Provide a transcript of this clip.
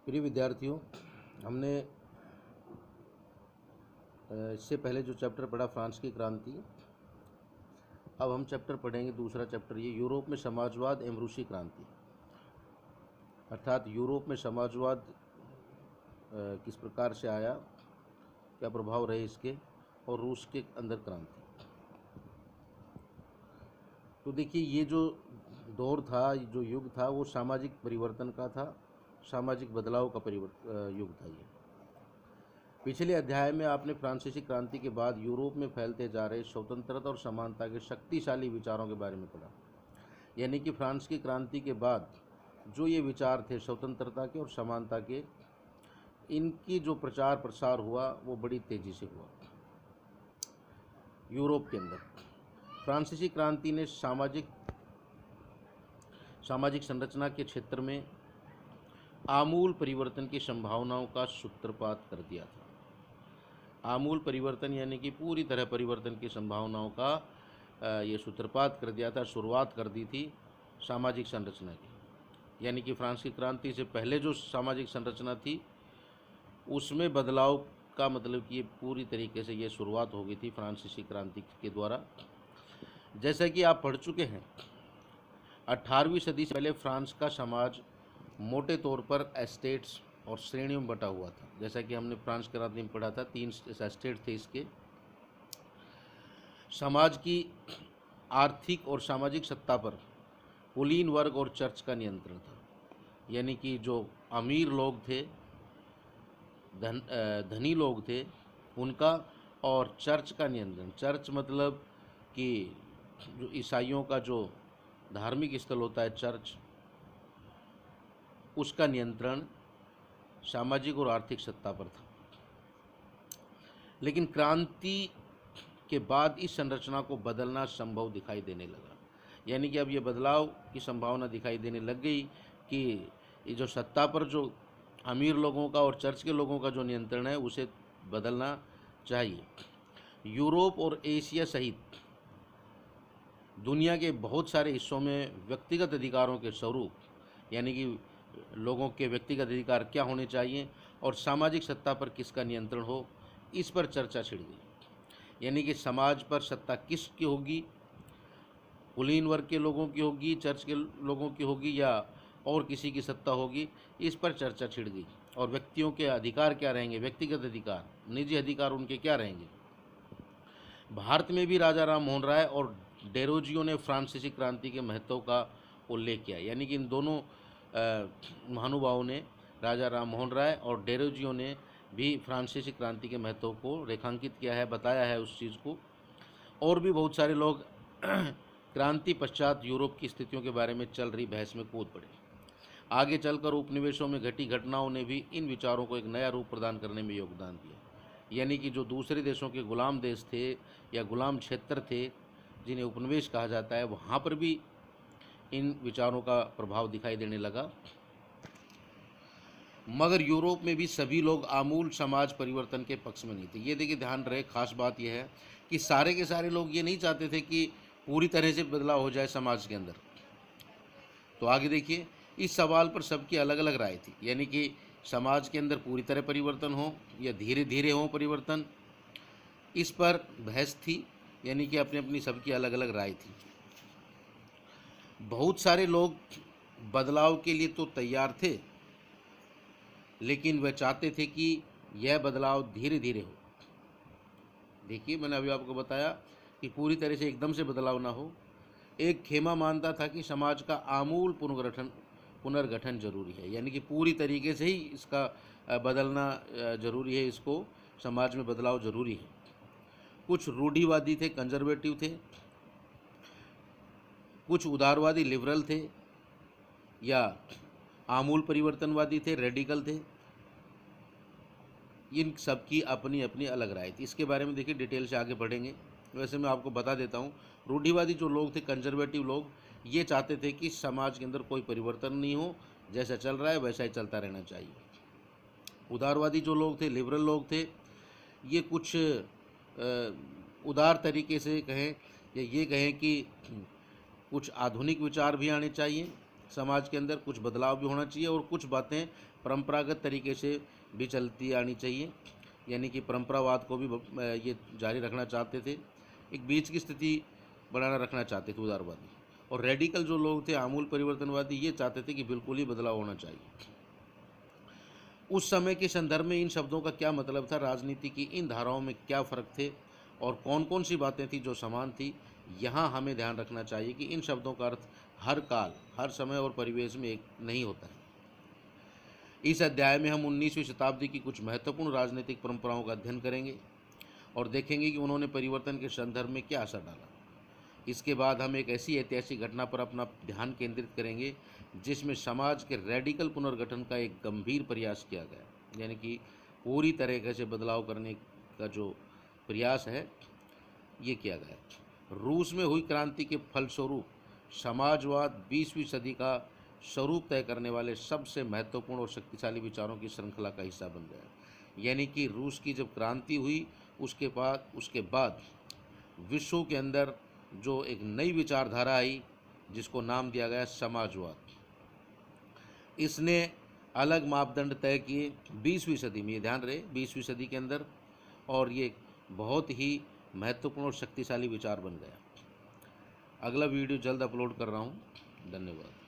प्रिय विद्यार्थियों, हमने इससे पहले जो चैप्टर पढ़ा फ्रांस की क्रांति, अब हम चैप्टर पढ़ेंगे दूसरा चैप्टर, ये यूरोप में समाजवाद एवं रूसी क्रांति। अर्थात यूरोप में समाजवाद किस प्रकार से आया, क्या प्रभाव रहे इसके, और रूस के अंदर क्रांति। तो देखिए, ये जो दौर था, जो युग था, वो सामाजिक परिवर्तन का था, सामाजिक बदलाव का युग था। ये पिछले अध्याय में आपने फ्रांसीसी क्रांति के बाद यूरोप में फैलते जा रहे स्वतंत्रता और समानता के शक्तिशाली विचारों के बारे में पढ़ा। यानी कि फ्रांस की क्रांति के बाद जो ये विचार थे स्वतंत्रता के और समानता के, इनकी जो प्रचार प्रसार हुआ वो बड़ी तेज़ी से हुआ यूरोप के अंदर। फ्रांसीसी क्रांति ने सामाजिक संरचना के क्षेत्र में आमूल परिवर्तन की संभावनाओं का सूत्रपात कर दिया था। आमूल परिवर्तन यानी कि पूरी तरह परिवर्तन की संभावनाओं का ये सूत्रपात कर दिया था, शुरुआत कर दी थी सामाजिक संरचना की। यानी कि फ्रांस की क्रांति से पहले जो सामाजिक संरचना थी उसमें बदलाव का मतलब कि ये पूरी तरीके से ये शुरुआत हो गई थी फ्रांसीसी क्रांति के द्वारा। जैसा कि आप पढ़ चुके हैं, 18वीं सदी से पहले फ्रांस का समाज मोटे तौर पर एस्टेट्स और श्रेणियों में बटा हुआ था। जैसा कि हमने फ्रांस क्रांति में पढ़ा था, 3 एस्टेट थे इसके। समाज की आर्थिक और सामाजिक सत्ता पर कुलीन वर्ग और चर्च का नियंत्रण था। यानी कि जो अमीर लोग थे, धनी लोग थे, उनका, और चर्च का नियंत्रण। चर्च मतलब कि जो ईसाइयों का जो धार्मिक स्थल होता है चर्च, उसका नियंत्रण सामाजिक और आर्थिक सत्ता पर था। लेकिन क्रांति के बाद इस संरचना को बदलना संभव दिखाई देने लगा। यानी कि अब ये बदलाव की संभावना दिखाई देने लग गई कि ये जो सत्ता पर जो अमीर लोगों का और चर्च के लोगों का जो नियंत्रण है उसे बदलना चाहिए। यूरोप और एशिया सहित दुनिया के बहुत सारे हिस्सों में व्यक्तिगत अधिकारों के स्वरूप, यानी कि लोगों के व्यक्तिगत अधिकार क्या होने चाहिए और सामाजिक सत्ता पर किसका नियंत्रण हो, इस पर चर्चा छिड़ गई। यानी कि समाज पर सत्ता किसकी होगी, कुलीन वर्ग के लोगों की होगी, चर्च के लोगों की होगी, या और किसी की सत्ता होगी, इस पर चर्चा छिड़ गई। और व्यक्तियों के अधिकार क्या रहेंगे, व्यक्तिगत अधिकार, निजी अधिकार उनके क्या रहेंगे। भारत में भी राजा राम मोहन राय और डेरोजियो ने फ्रांसीसी क्रांति के महत्व का उल्लेख किया। यानी कि इन दोनों महानुभावों ने, राजा राम मोहन राय और डेरोजियो ने भी फ्रांसीसी क्रांति के महत्व को रेखांकित किया है, बताया है उस चीज़ को। और भी बहुत सारे लोग क्रांति पश्चात यूरोप की स्थितियों के बारे में चल रही बहस में कूद पड़े। आगे चलकर उपनिवेशों में घटी घटनाओं ने भी इन विचारों को एक नया रूप प्रदान करने में योगदान दिया। यानी कि जो दूसरे देशों के गुलाम देश थे या गुलाम क्षेत्र थे, जिन्हें उपनिवेश कहा जाता है, वहाँ पर भी इन विचारों का प्रभाव दिखाई देने लगा। मगर यूरोप में भी सभी लोग आमूल समाज परिवर्तन के पक्ष में नहीं थे। ये देखिए, ध्यान रहे, खास बात यह है कि सारे के सारे लोग ये नहीं चाहते थे कि पूरी तरह से बदलाव हो जाए समाज के अंदर। तो आगे देखिए, इस सवाल पर सबकी अलग अलग राय थी। यानी कि समाज के अंदर पूरी तरह परिवर्तन हो या धीरे धीरे हो परिवर्तन, इस पर बहस थी। यानी कि अपनी अपनी सबकी अलग अलग राय थी। बहुत सारे लोग बदलाव के लिए तो तैयार थे, लेकिन वे चाहते थे कि यह बदलाव धीरे धीरे हो। देखिए, मैंने अभी आपको बताया कि पूरी तरह से एकदम से बदलाव ना हो। एक खेमा मानता था कि समाज का आमूल पुनर्गठन जरूरी है। यानी कि पूरी तरीके से ही इसका बदलना जरूरी है, इसको समाज में बदलाव जरूरी है। कुछ रूढ़िवादी थे, कंजर्वेटिव थे, कुछ उदारवादी लिबरल थे, या आमूल परिवर्तनवादी थे, रेडिकल थे। इन सब की अपनी अपनी अलग राय थी। इसके बारे में देखिए डिटेल से आगे बढ़ेंगे। वैसे मैं आपको बता देता हूँ, रूढ़िवादी जो लोग थे, कंजर्वेटिव लोग, ये चाहते थे कि समाज के अंदर कोई परिवर्तन नहीं हो, जैसा चल रहा है वैसा ही चलता रहना चाहिए। उदारवादी जो लोग थे, लिबरल लोग थे, ये कुछ उदार तरीके से कहें या ये कहें कि कुछ आधुनिक विचार भी आने चाहिए, समाज के अंदर कुछ बदलाव भी होना चाहिए और कुछ बातें परंपरागत तरीके से भी चलती आनी चाहिए, यानी कि परंपरावाद को भी ये जारी रखना चाहते थे, एक बीच की स्थिति बनाना रखना चाहते थे उदारवादी। और रेडिकल जो लोग थे, आमूल परिवर्तनवादी, ये चाहते थे कि बिल्कुल ही बदलाव होना चाहिए। उस समय के संदर्भ में इन शब्दों का क्या मतलब था, राजनीति की इन धाराओं में क्या फ़र्क थे और कौन कौन सी बातें थी जो समान थी, यहाँ हमें ध्यान रखना चाहिए कि इन शब्दों का अर्थ हर काल, हर समय और परिवेश में एक नहीं होता है। इस अध्याय में हम 19वीं शताब्दी की कुछ महत्वपूर्ण राजनीतिक परंपराओं का अध्ययन करेंगे और देखेंगे कि उन्होंने परिवर्तन के संदर्भ में क्या असर डाला। इसके बाद हम एक ऐसी ऐतिहासिक घटना पर अपना ध्यान केंद्रित करेंगे जिसमें समाज के रेडिकल पुनर्गठन का एक गंभीर प्रयास किया गया, यानी कि पूरी तरीके से बदलाव करने का जो प्रयास है ये किया गया। रूस में हुई क्रांति के फलस्वरूप समाजवाद 20वीं सदी का स्वरूप तय करने वाले सबसे महत्वपूर्ण और शक्तिशाली विचारों की श्रृंखला का हिस्सा बन गया। यानी कि रूस की जब क्रांति हुई उसके बाद विश्व के अंदर जो एक नई विचारधारा आई जिसको नाम दिया गया समाजवाद, इसने अलग मापदंड तय किए 20वीं सदी में, ये ध्यान रहे 20वीं सदी के अंदर, और ये बहुत ही महत्वपूर्ण और शक्तिशाली विचार बन गया। अगला वीडियो जल्द अपलोड कर रहा हूँ। धन्यवाद।